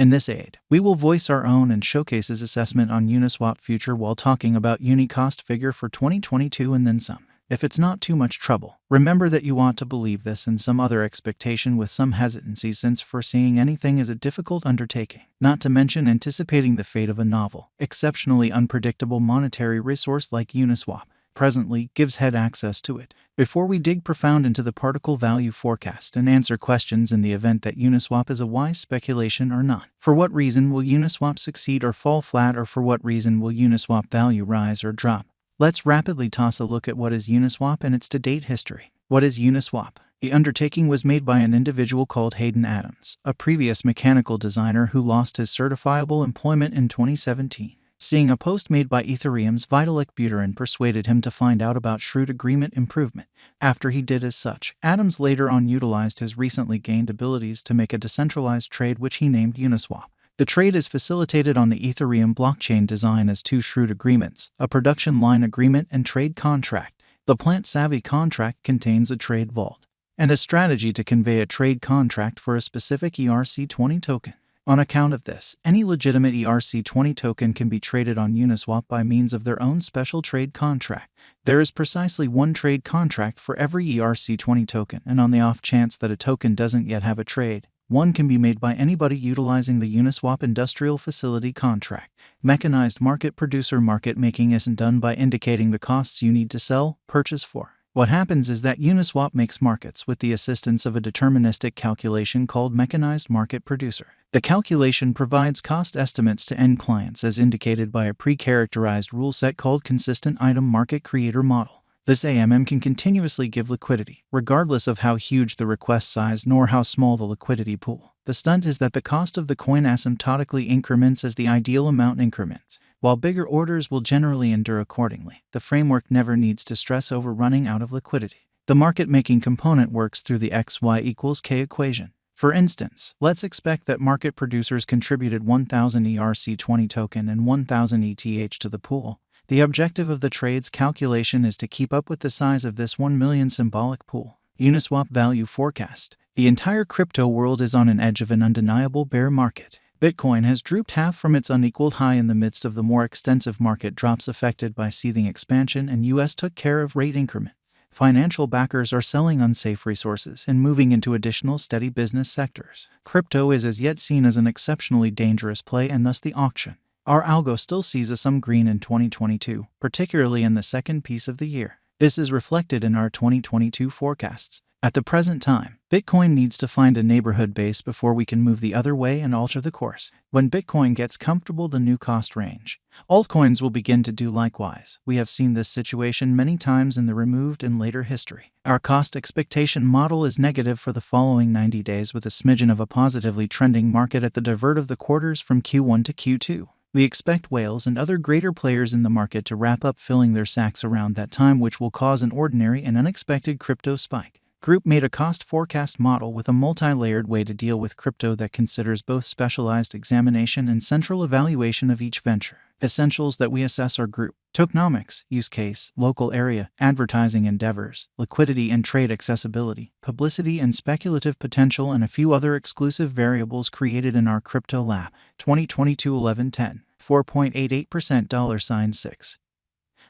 In this aid, we will voice our own and showcases assessment on Uniswap future while talking about uni cost figure for 2022 and then some. If it's not too much trouble, remember that you ought to believe this and some other expectation with some hesitancy, since foreseeing anything is a difficult undertaking, not to mention anticipating the fate of a novel, exceptionally unpredictable monetary resource like Uniswap presently gives head access to it. Before we dig profound into the particle value forecast and answer questions in the event that Uniswap is a wise speculation or not. For what reason will Uniswap succeed or fall flat, or for what reason will Uniswap value rise or drop? Let's rapidly toss a look at what is Uniswap and its to-date history. What is Uniswap? The undertaking was made by an individual called Hayden Adams, a previous mechanical designer who lost his certifiable employment in 2017. Seeing a post made by Ethereum's Vitalik Buterin persuaded him to find out about Shrewd Agreement improvement. After he did as such, Adams later on utilized his recently gained abilities to make a decentralized trade which he named Uniswap. The trade is facilitated on the Ethereum blockchain design as two Shrewd Agreements, a production line agreement and trade contract. The plant-savvy contract contains a trade vault and a strategy to convey a trade contract for a specific ERC20 token. On account of this, any legitimate ERC20 token can be traded on Uniswap by means of their own special trade contract. There is precisely one trade contract for every ERC20 token, and on the off chance that a token doesn't yet have a trade, one can be made by anybody utilizing the Uniswap Industrial Facility contract. Mechanized market producer market making isn't done by indicating the costs you need to sell, purchase for. What happens is that Uniswap makes markets with the assistance of a deterministic calculation called mechanized market producer. The calculation provides cost estimates to end clients as indicated by a pre-characterized rule set called consistent item market creator model. This AMM can continuously give liquidity, regardless of how huge the request size nor how small the liquidity pool. The stunt is that the cost of the coin asymptotically increments as the ideal amount increments. While bigger orders will generally endure accordingly, the framework never needs to stress over running out of liquidity. The market-making component works through the XY equals K equation. For instance, let's expect that market producers contributed 1,000 ERC20 token and 1,000 ETH to the pool. The objective of the trade's calculation is to keep up with the size of this 1 million symbolic pool. Uniswap value forecast. The entire crypto world is on an edge of an undeniable bear market. Bitcoin has drooped half from its unequaled high in the midst of the more extensive market drops affected by seething expansion, and US took care of rate increment. Financial backers are selling unsafe resources and moving into additional steady business sectors. Crypto is as yet seen as an exceptionally dangerous play, and thus the auction. Our algo still sees some green in 2022, particularly in the second piece of the year. This is reflected in our 2022 forecasts. At the present time, Bitcoin needs to find a neighborhood base before we can move the other way and alter the course. When Bitcoin gets comfortable the new cost range, altcoins will begin to do likewise. We have seen this situation many times in the removed and later history. Our cost expectation model is negative for the following 90 days with a smidgen of a positively trending market at the divert of the quarters from Q1 to Q2. We expect whales and other greater players in the market to wrap up filling their sacks around that time, which will cause an ordinary and unexpected crypto spike. Group made a cost forecast model with a multi-layered way to deal with crypto that considers both specialized examination and central evaluation of each venture. Essentials that we assess are group, tokenomics, use case, local area, advertising endeavors, liquidity and trade accessibility, publicity and speculative potential, and a few other exclusive variables created in our crypto lab. 2022 1110, 4.88% $6.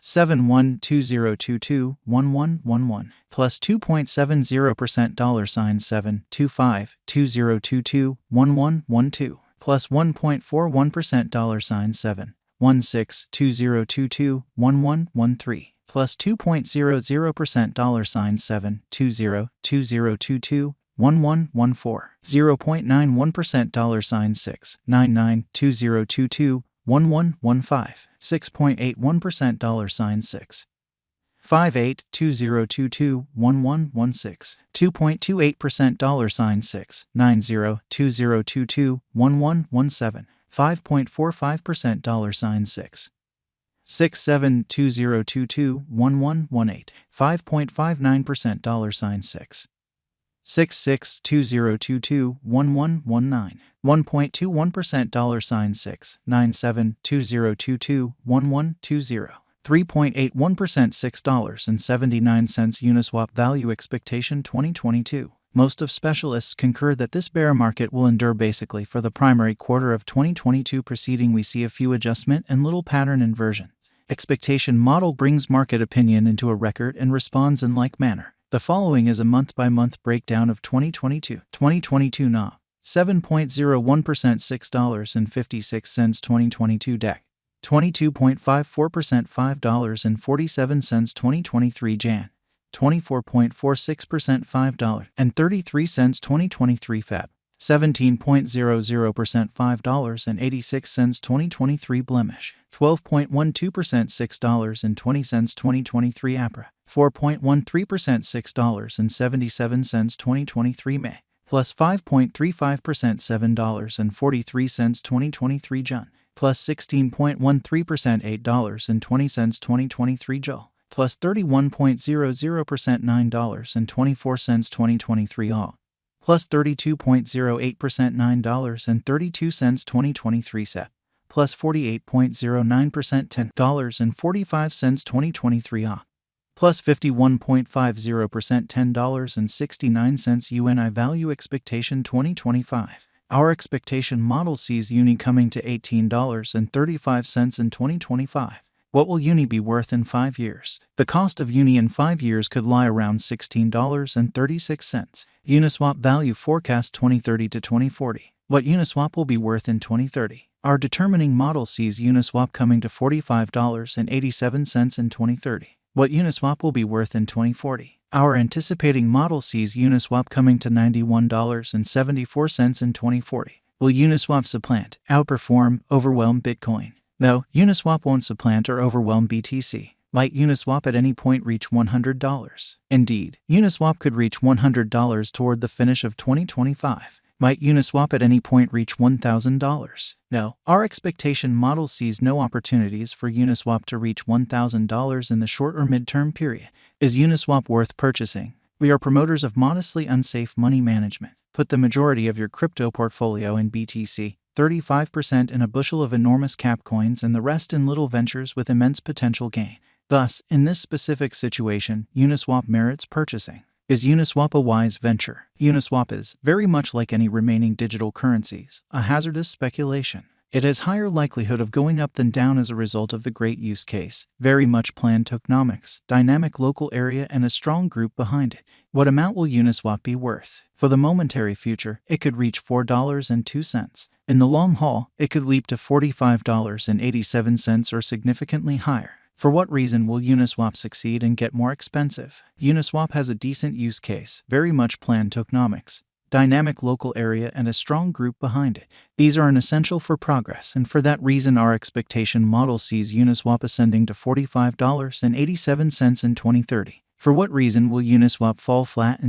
7120221111 plus 2.70% $72520221112 plus 1.41% $71620221113 plus 2.00% $72020221114 0.91% $69920221115 6.81% $6 5820221116 2.28% $6 9020221117 5.45% $6 6720221118 5.59% $6 6620221119 1.21% $6 9720221120 3.81% $6.79 Uniswap value expectation 2022 Most of specialists concur that this bear market will endure basically for the primary quarter of 2022 preceding we see a few adjustment and little pattern inversion. Expectation model brings market opinion into a record and responds in like manner. The following is a month-by-month breakdown of 2022. 2022 NA 7.01% $6.56 2022 DEC 22.54% $5.47 2023 Jan 24.46% $5.33 2023 Feb 17.00% $5.86 2023 Blemish 12.12% $6.20 2023 APRA 4.13% $6.77 2023 May plus 5.35% $7.43 2023 Jun plus 16.13% $8.20 2023 Joel plus 31.00% $9.24 2023 All plus 32.08% $9.32 2023 SEP plus 48.09% $10.45 2023 AH plus 51.50% $10.69 UNI value expectation 2025. Our expectation model sees Uni coming to $18.35 in 2025. What will Uni be worth in 5 years? The cost of Uni in 5 years could lie around $16.36. Uniswap value forecast 2030 to 2040. What Uniswap will be worth in 2030? Our determining model sees Uniswap coming to $45.87 in 2030. What Uniswap will be worth in 2040? Our anticipating model sees Uniswap coming to $91.74 in 2040. Will Uniswap supplant, outperform, overwhelm Bitcoin? No, Uniswap won't supplant or overwhelm BTC. Might Uniswap at any point reach $100? Indeed, Uniswap could reach $100 toward the finish of 2025. Might Uniswap at any point reach $1,000? No, our expectation model sees no opportunities for Uniswap to reach $1,000 in the short or mid-term period. Is Uniswap worth purchasing? We are promoters of modestly unsafe money management. Put the majority of your crypto portfolio in BTC, 35% in a bushel of enormous cap coins, and the rest in little ventures with immense potential gain. Thus, in this specific situation, Uniswap merits purchasing. Is Uniswap a wise venture? Uniswap is, very much like any remaining digital currencies, a hazardous speculation. It has higher likelihood of going up than down as a result of the great use case, very much planned tokenomics, dynamic local area, and a strong group behind it. What amount will Uniswap be worth? For the momentary future, it could reach $4.02. In the long haul, it could leap to $45.87 or significantly higher. For what reason will Uniswap succeed and get more expensive? Uniswap has a decent use case, very much planned tokenomics, dynamic local area, and a strong group behind it. These are an essential for progress, and for that reason our expectation model sees Uniswap ascending to $45.87 in 2030. For what reason will Uniswap fall flat and